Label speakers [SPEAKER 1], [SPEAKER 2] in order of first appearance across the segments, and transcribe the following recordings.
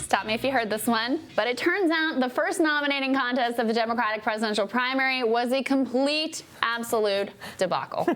[SPEAKER 1] Stop me if you heard this one. But it turns out the first nominating contest of the Democratic presidential primary was a complete, absolute debacle.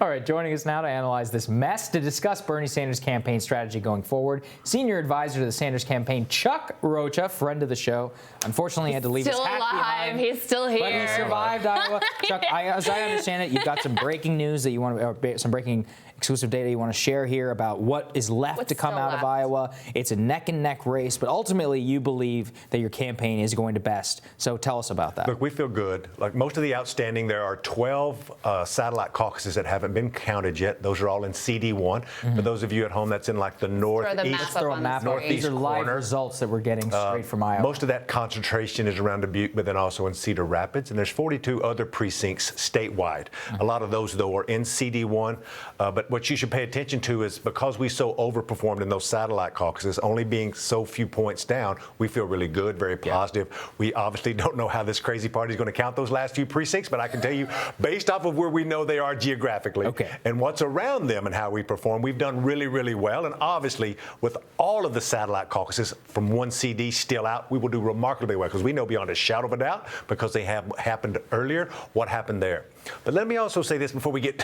[SPEAKER 2] All right, joining us now to analyze this mess, to discuss Bernie Sanders' campaign strategy going forward, senior advisor to the Sanders campaign, Chuck Rocha, friend of the show. Unfortunately, had to leave his hat behind.
[SPEAKER 1] He's still here.
[SPEAKER 2] But he survived Iowa. Chuck, as I understand it, you've got some breaking news that you want, or some breaking exclusive data you want to share here about what is left to come out of Iowa. It's a neck-and-neck race, but ultimately you believe that your campaign is going to best. So tell us about that.
[SPEAKER 3] Look, we feel good. Like most of the outstanding, there are 12 satellite caucuses that haven't been counted yet. Those are all in CD1. For those of you at home, that's in like the northeast,
[SPEAKER 2] northeast These are live
[SPEAKER 3] corner.
[SPEAKER 2] Results that we're getting straight from Iowa.
[SPEAKER 3] Most of that concentration is around Dubuque, but then also in Cedar Rapids. And there's 42 other precincts statewide. A lot of those, though, are in CD1. But what you should pay attention to is because we so overperformed in those satellite caucuses, only being so few points down, we feel really good, very positive. We obviously don't know how this crazy party is going to count those last few precincts, but I can tell you, based off of where we know they are geographically and what's around them and how we perform, we've done really, really well. And obviously, with all of the satellite caucuses from one CD still out, we will do remarkably well because we know beyond a shadow of a doubt, because they have happened earlier, what happened there. But let me also say this before we get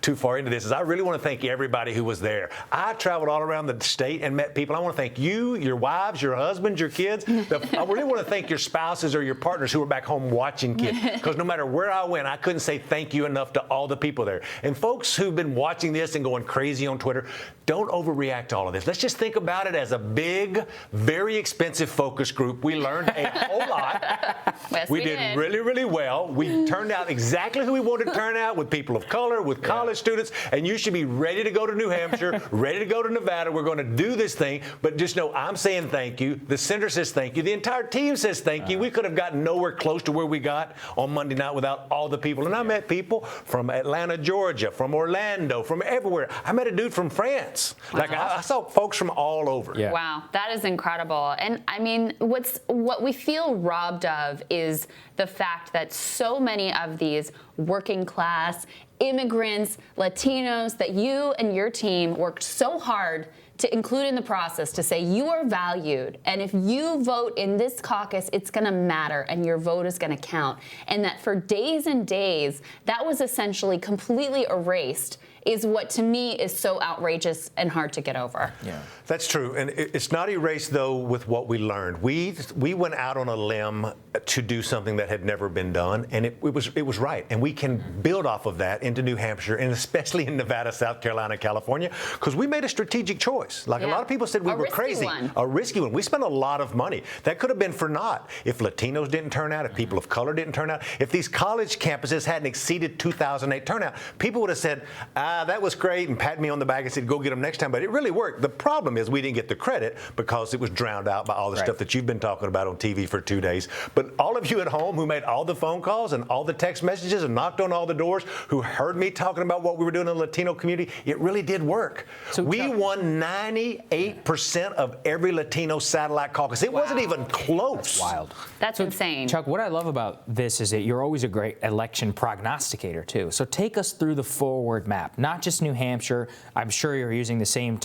[SPEAKER 3] too far into this, is I really want to thank everybody who was there. I traveled all around the state and met people. I want to thank you, your wives, your husbands, your kids. I really want to thank your spouses or your partners who were back home watching kids, because no matter where I went, I couldn't say thank you enough to all the people there. And folks who've been watching this and going crazy on Twitter, don't overreact to all of this. Let's just think about it as a big, very expensive focus group. We learned a whole lot.
[SPEAKER 1] Yes,
[SPEAKER 3] we did really, really well. We turned out exactly who we wanted to turn out, with people of color, with college students, and you should be ready to go to New Hampshire, ready to go to Nevada. We're going to do this thing, but just know I'm saying thank you. The senator says thank you. The entire team says thank you. We could have gotten nowhere close to where we got on Monday night without all the people. And I met people from Atlanta, Georgia, from Orlando, from everywhere. I met a dude from France. Like I saw folks from all over.
[SPEAKER 1] Wow, that is incredible. And I mean, what we feel robbed of is the fact that so many of these working class immigrants, Latinos, that you and your team worked so hard to include in the process, to say you are valued, and if you vote in this caucus, it's going to matter and your vote is going to count. And that for days and days, that was essentially completely erased, is what to me is so outrageous and hard to get over.
[SPEAKER 3] Yeah, that's true. And it's not erased, though, with what we learned. We went out on a limb to do something that had never been done, and it was right. And we can build off of that into New Hampshire, and especially in Nevada, South Carolina, California, because we made a strategic choice. Like a lot of people said we were crazy. A risky one. We spent a lot of money. That could have been for naught if Latinos didn't turn out, if people of color didn't turn out, if these college campuses hadn't exceeded 2008 turnout. People would have said, that was great, and pat me on the back and said, go get them next time. But it really worked. The problem is we didn't get the credit because it was drowned out by all the stuff that you've been talking about on TV for 2 days. But all of you at home who made all the phone calls and all the text messages and knocked on all the doors, who heard me talking about what we were doing in the Latino community, it really did work. So we won 98% of every Latino satellite caucus. It wasn't even close.
[SPEAKER 2] That's wild.
[SPEAKER 1] That's insane.
[SPEAKER 2] Chuck, what I love about this is that you're always a great election prognosticator, too. So take us through the forward map, not just New Hampshire. I'm sure you're using the same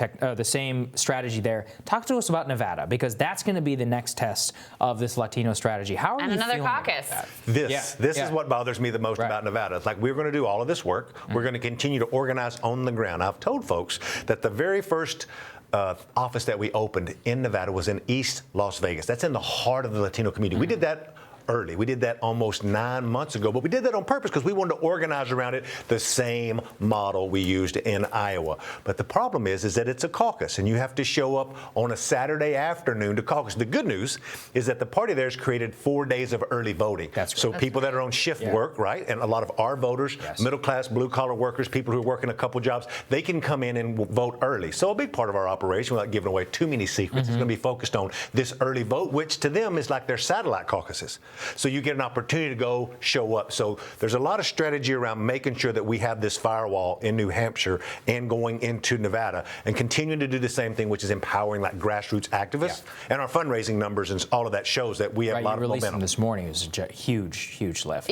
[SPEAKER 2] strategy there. Talk to us about Nevada, because that's going to be the next test of this Latino strategy. How are you
[SPEAKER 1] another
[SPEAKER 2] feeling
[SPEAKER 1] caucus.
[SPEAKER 2] About
[SPEAKER 3] that? This is what bothers me the most about Nevada. It's like, we're going to do all of this work. We're going to continue to organize on the ground. I've told folks that the very first office that we opened in Nevada was in East Las Vegas. That's in the heart of the Latino community. We did that early. We did that almost 9 months ago, but we did that on purpose because we wanted to organize around it the same model we used in Iowa. But the problem is that it's a caucus, and you have to show up on a Saturday afternoon to caucus. The good news is that the party there has created 4 days of early voting. So people that are on shift work, right, and a lot of our voters, middle-class, blue-collar workers, people who are working a couple jobs, they can come in and vote early. So a big part of our operation, without giving away too many secrets, is going to be focused on this early vote, which to them is like their satellite caucuses. So you get an opportunity to go show up. So there's a lot of strategy around making sure that we have this firewall in New Hampshire and going into Nevada, and continuing to do the same thing, which is empowering like grassroots activists. And our fundraising numbers and all of that shows that we have a lot of momentum.
[SPEAKER 2] This morning was a huge lift.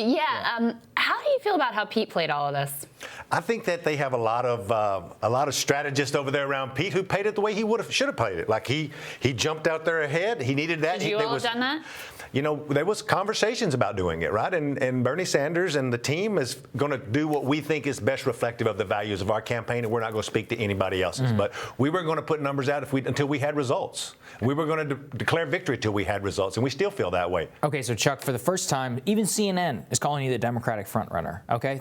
[SPEAKER 1] How How do you feel about how Pete played all of this?
[SPEAKER 3] I think that they have a lot of strategists over there around Pete who played it the way he should have played it. Like he jumped out there ahead. He needed that.
[SPEAKER 1] Did you all have done that?
[SPEAKER 3] You know, there was conversations about doing it, right? And Bernie Sanders and the team is going to do what we think is best reflective of the values of our campaign, and we're not going to speak to anybody else's. But we were going to put numbers out until we had results. We were going to declare victory until we had results, and we still feel that way.
[SPEAKER 2] Okay, so Chuck, for the first time, even CNN is calling you the Democratic frontrunner. Okay,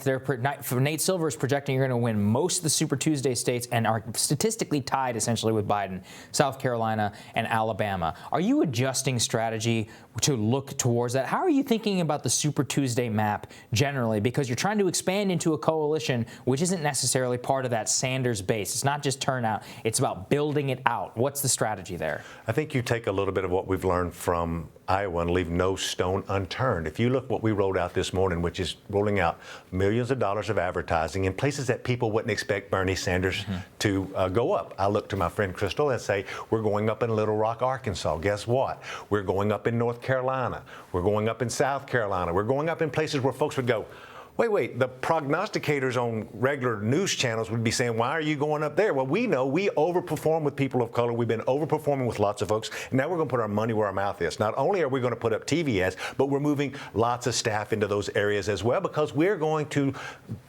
[SPEAKER 2] Nate Silver is projecting you're going to win most of the Super Tuesday states and are statistically tied essentially with Biden, South Carolina and Alabama. Are you adjusting strategy to look towards that? How are you thinking about the Super Tuesday map generally? Because you're trying to expand into a coalition which isn't necessarily part of that Sanders base. It's not just turnout. It's about building it out. What's the strategy there?
[SPEAKER 3] I think you take a little bit of what we've learned from Iowa and leave no stone unturned. If you look what we rolled out this morning, which is rolling out millions of dollars of advertising in places that people wouldn't expect Bernie Sanders to go up. I look to my friend Crystal and say, we're going up in Little Rock, Arkansas. Guess what? We're going up in North Carolina. We're going up in South Carolina. We're going up in places where folks would go, wait, the prognosticators on regular news channels would be saying, why are you going up there? Well, we know we overperform with people of color. We've been overperforming with lots of folks. And now we're going to put our money where our mouth is. Not only are we going to put up TV ads, but we're moving lots of staff into those areas as well, because we're going to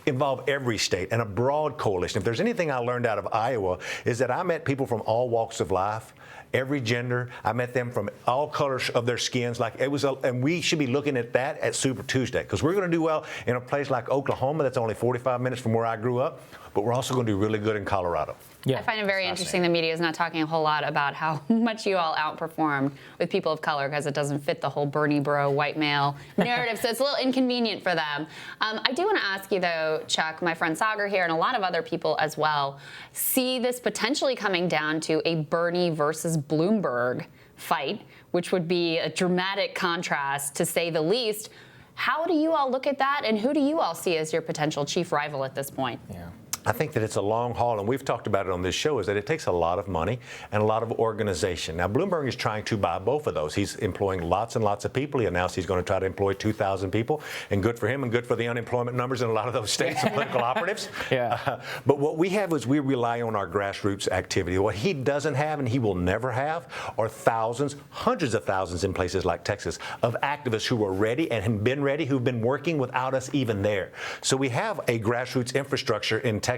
[SPEAKER 3] involve every state and a broad coalition. If there's anything I learned out of Iowa, is that I met people from all walks of life, every gender. I met them from all colors of their skins. And we should be looking at that at Super Tuesday, because we're going to do well in a place like Oklahoma that's only 45 minutes from where I grew up, but we're also going to do really good in Colorado.
[SPEAKER 1] Yeah, I find it very interesting the media is not talking a whole lot about how much you all outperformed with people of color, because it doesn't fit the whole Bernie bro, white male narrative, so it's a little inconvenient for them. I do want to ask you, though, Chuck, my friend Sagar here and a lot of other people as well, see this potentially coming down to a Bernie versus Bloomberg fight, which would be a dramatic contrast, to say the least. How do you all look at that, and who do you all see as your potential chief rival at this point?
[SPEAKER 2] Yeah.
[SPEAKER 3] I think that it's a long haul, and we've talked about it on this show, is that it takes a lot of money and a lot of organization. Now, Bloomberg is trying to buy both of those. He's employing lots and lots of people. He announced he's going to try to employ 2,000 people, and good for him and good for the unemployment numbers in a lot of those states and political operatives.
[SPEAKER 2] Yeah.
[SPEAKER 3] But what we have is we rely on our grassroots activity. What he doesn't have and he will never have are thousands, hundreds of thousands in places like Texas of activists who are ready and have been ready, who've been working without us even there. So we have a grassroots infrastructure in Texas,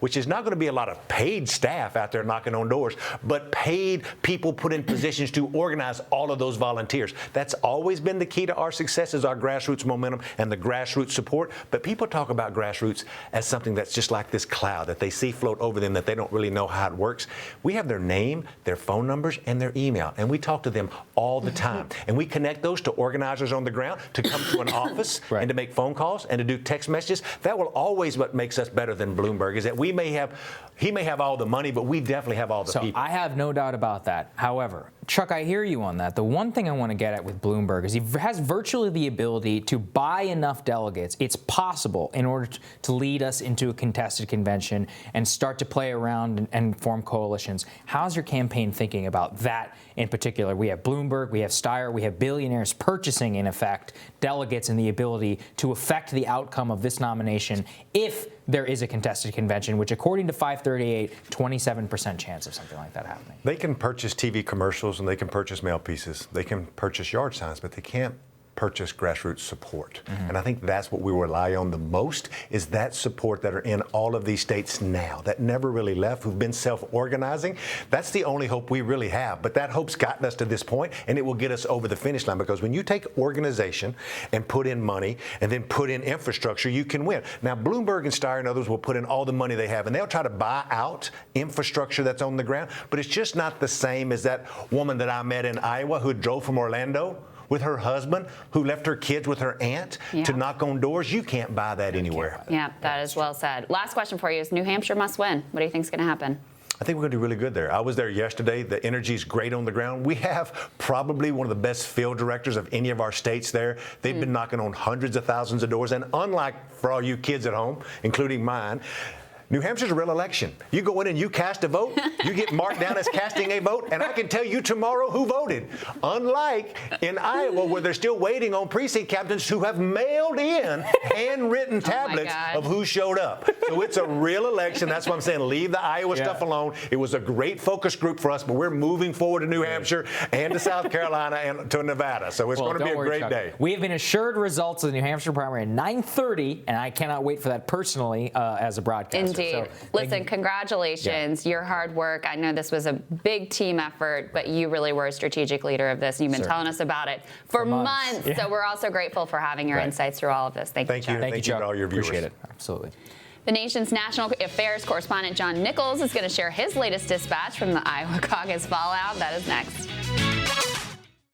[SPEAKER 3] which is not going to be a lot of paid staff out there knocking on doors, but paid people put in positions to organize all of those volunteers. That's always been the key to our success, is our grassroots momentum and the grassroots support. But people talk about grassroots as something that's just like this cloud that they see float over them, that they don't really know how it works. We have their name, their phone numbers, and their email, and we talk to them all the time. And we connect those to organizers on the ground to come to an office and to make phone calls and to do text messages. That will always what makes us better than Bloomberg, is that he may have all the money, but we definitely have all the people.
[SPEAKER 2] I have no doubt about that. However, Chuck, I hear you on that. The one thing I want to get at with Bloomberg is he has virtually the ability to buy enough delegates. It's possible in order to lead us into a contested convention and start to play around and form coalitions. How's your campaign thinking about that in particular? We have Bloomberg, we have Steyer, we have billionaires purchasing, in effect, delegates and the ability to affect the outcome of this nomination if there is a contested convention, which according to 538, 27% chance of something like that happening.
[SPEAKER 3] They can purchase TV commercials and they can purchase mail pieces. They can purchase yard signs, but they can't purchase grassroots support. And I think that's what we rely on the most, is that support that are in all of these states now, that never really left, who've been self-organizing. That's the only hope we really have. But that hope's gotten us to this point, and it will get us over the finish line, because when you take organization and put in money and then put in infrastructure, you can win. Now, Bloomberg and Steyer and others will put in all the money they have, and they'll try to buy out infrastructure that's on the ground, but it's just not the same as that woman that I met in Iowa who drove from Orlando with her husband, who left her kids with her aunt to knock on doors. You can't buy that anywhere.
[SPEAKER 1] Yeah, that is well said. Last question for you is New Hampshire must win. What do you think is going to happen?
[SPEAKER 3] I think we're going to do really good there. I was there yesterday. The energy is great on the ground. We have probably one of the best field directors of any of our states there. They've been knocking on hundreds of thousands of doors. And unlike for all you kids at home, including mine, New Hampshire's a real election. You go in and you cast a vote, you get marked down as casting a vote, and I can tell you tomorrow who voted. Unlike in Iowa, where they're still waiting on precinct captains who have mailed in handwritten tablets of who showed up. So it's a real election. That's why I'm saying leave the Iowa stuff alone. It was a great focus group for us, but we're moving forward to New Hampshire and to South Carolina and to Nevada. So it's going to be a great day.
[SPEAKER 2] We have been assured results of the New Hampshire primary at 9:30, and I cannot wait for that personally as a broadcaster.
[SPEAKER 1] Indeed. So, listen, congratulations. Your hard work. I know this was a big team effort, but you really were a strategic leader of this. You've been telling us about it for months. Yeah. So we're also grateful for having your insights through all of this. Thank you, Chuck.
[SPEAKER 2] Thank you, Chuck.
[SPEAKER 3] To all your viewers.
[SPEAKER 2] Appreciate it. Absolutely.
[SPEAKER 1] The nation's national affairs correspondent John Nichols is going to share his latest dispatch from the Iowa caucus fallout. That is next.